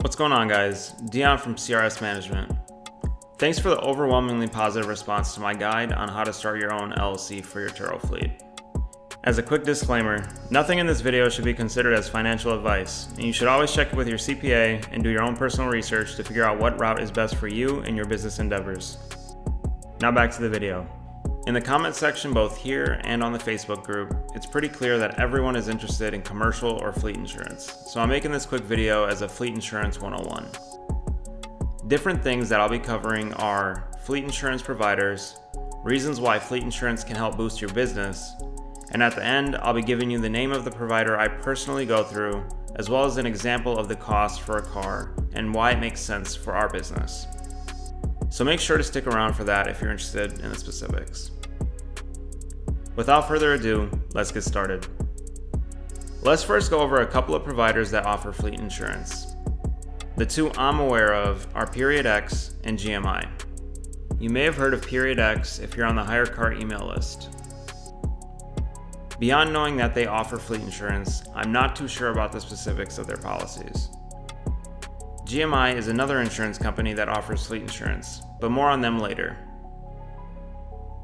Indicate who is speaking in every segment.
Speaker 1: What's going on, guys? Dion from CRS Management. Thanks for the overwhelmingly positive response to my guide on how to start your own LLC for your Turo fleet. As a quick disclaimer, nothing in this video should be considered as financial advice, and you should always check with your CPA and do your own personal research to figure out what route is best for you and your business endeavors. Now back to the video. In the comment section both here and on the Facebook group, it's pretty clear that everyone is interested in commercial or fleet insurance, so I'm making this quick video as a Fleet Insurance 101. Different things that I'll be covering are fleet insurance providers, reasons why fleet insurance can help boost your business, and at the end, I'll be giving you the name of the provider I personally go through, as well as an example of the cost for a car and why it makes sense for our business. So make sure to stick around for that if you're interested in the specifics. Without further ado, let's get started. Let's first go over a couple of providers that offer fleet insurance. The two I'm aware of are Period X and GMI. You may have heard of Period X if you're on the Hire Car email list. Beyond knowing that they offer fleet insurance, I'm not too sure about the specifics of their policies. GMI is another insurance company that offers fleet insurance, but more on them later.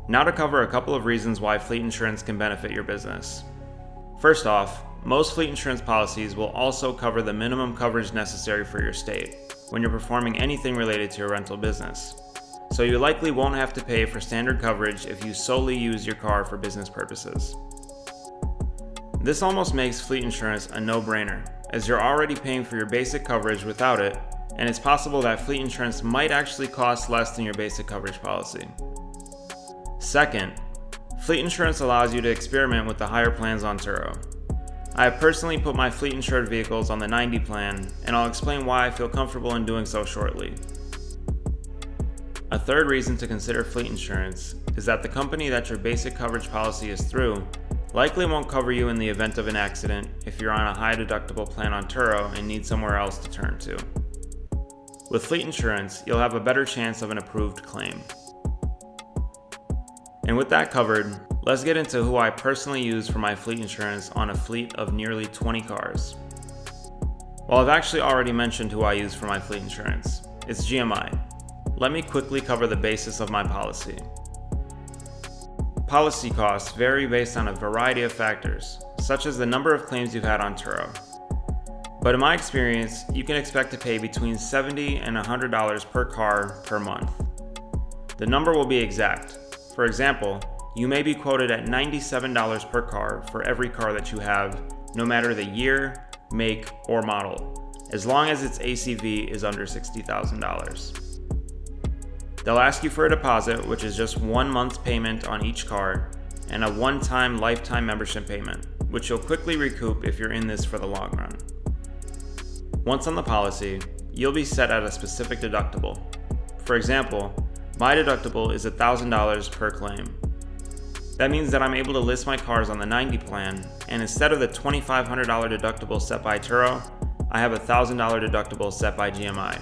Speaker 1: Now to cover a couple of reasons why fleet insurance can benefit your business. First off, most fleet insurance policies will also cover the minimum coverage necessary for your state when you're performing anything related to your rental business. So you likely won't have to pay for standard coverage if you solely use your car for business purposes. This almost makes fleet insurance a no-brainer, as you're already paying for your basic coverage without it, and it's possible that fleet insurance might actually cost less than your basic coverage policy. Second, fleet insurance allows you to experiment with the higher plans on Turo. I have personally put my fleet insured vehicles on the 90 plan, and I'll explain why I feel comfortable in doing so shortly. A third reason to consider fleet insurance is that the company that your basic coverage policy is through likely won't cover you in the event of an accident if you're on a high deductible plan on Turo and need somewhere else to turn to. With fleet insurance, you'll have a better chance of an approved claim. And with that covered, let's get into who I personally use for my fleet insurance on a fleet of nearly 20 cars. Well, I've actually already mentioned who I use for my fleet insurance. It's GMI. Let me quickly cover the basis of my policy. Policy costs vary based on a variety of factors, such as the number of claims you've had on Turo. But in my experience, you can expect to pay between $70 and $100 per car per month. The number will be exact. For example, you may be quoted at $97 per car for every car that you have, no matter the year, make, or model, as long as its ACV is under $60,000. They'll ask you for a deposit, which is just 1 month's payment on each car, and a one-time lifetime membership payment, which you'll quickly recoup if you're in this for the long run. Once on the policy, you'll be set at a specific deductible. For example, my deductible is $1,000 per claim. That means that I'm able to list my cars on the 90 plan, and instead of the $2,500 deductible set by Turo, I have a $1,000 deductible set by GMI.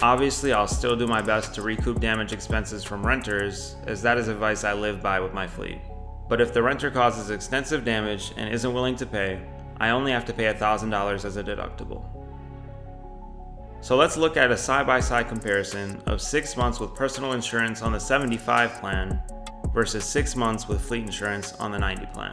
Speaker 1: Obviously, I'll still do my best to recoup damage expenses from renters, as that is advice I live by with my fleet. But if the renter causes extensive damage and isn't willing to pay, I only have to pay $1,000 as a deductible. So let's look at a side-by-side comparison of 6 months with personal insurance on the 75 plan versus 6 months with fleet insurance on the 90 plan.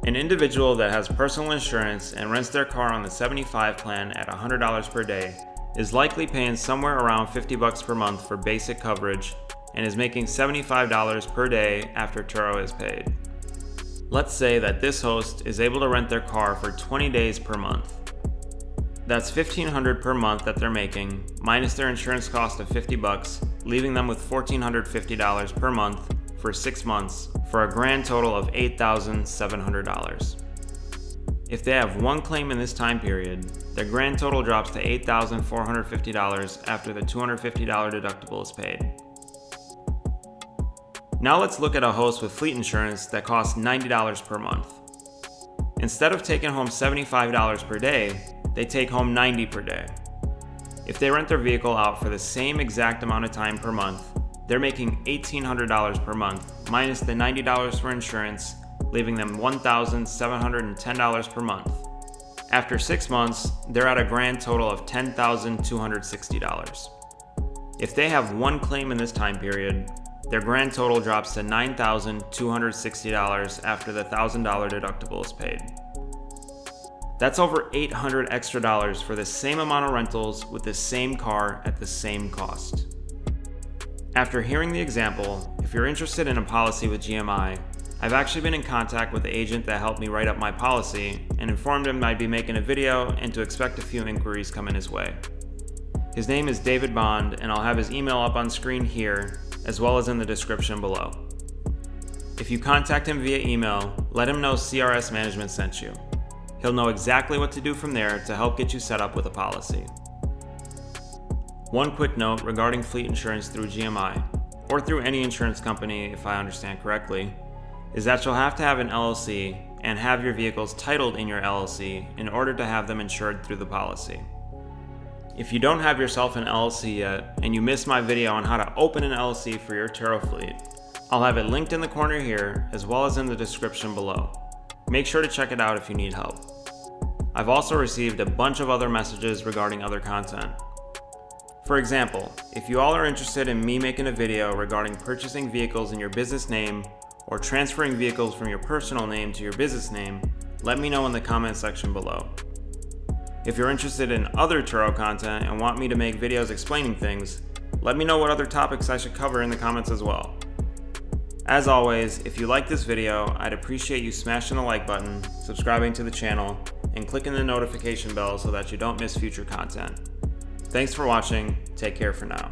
Speaker 1: An individual that has personal insurance and rents their car on the 75 plan at $100 per day is likely paying somewhere around $50 per month for basic coverage and is making $75 per day after Turo is paid. Let's say that this host is able to rent their car for 20 days per month. That's $1,500 per month that they're making, minus their insurance cost of $50, leaving them with $1,450 per month for 6 months for a grand total of $8,700. If they have one claim in this time period, their grand total drops to $8,450 after the $250 deductible is paid. Now let's look at a host with fleet insurance that costs $90 per month. Instead of taking home $75 per day, they take home $90 per day. If they rent their vehicle out for the same exact amount of time per month, they're making $1,800 per month, minus the $90 for insurance, leaving them $1,710 per month. After 6 months, they're at a grand total of $10,260. If they have one claim in this time period, their grand total drops to $9,260 after the $1,000 deductible is paid. That's over $800 extra for the same amount of rentals with the same car at the same cost. After hearing the example, if you're interested in a policy with GMI, I've actually been in contact with the agent that helped me write up my policy and informed him I'd be making a video and to expect a few inquiries coming his way. His name is David Bond, and I'll have his email up on screen here, as well as in the description below. If you contact him via email, let him know CRS Management sent you. He'll know exactly what to do from there to help get you set up with a policy. One quick note regarding fleet insurance through GMI, or through any insurance company if I understand correctly, is that you'll have to have an LLC and have your vehicles titled in your LLC in order to have them insured through the policy. If you don't have yourself an LLC yet and you missed my video on how to open an LLC for your Turo fleet, I'll have it linked in the corner here as well as in the description below. Make sure to check it out if you need help. I've also received a bunch of other messages regarding other content. For example, if you all are interested in me making a video regarding purchasing vehicles in your business name or transferring vehicles from your personal name to your business name, let me know in the comment section below. If you're interested in other Turo content and want me to make videos explaining things, let me know what other topics I should cover in the comments as well. As always, if you like this video, I'd appreciate you smashing the like button, subscribing to the channel, and clicking the notification bell so that you don't miss future content. Thanks for watching. Take care for now.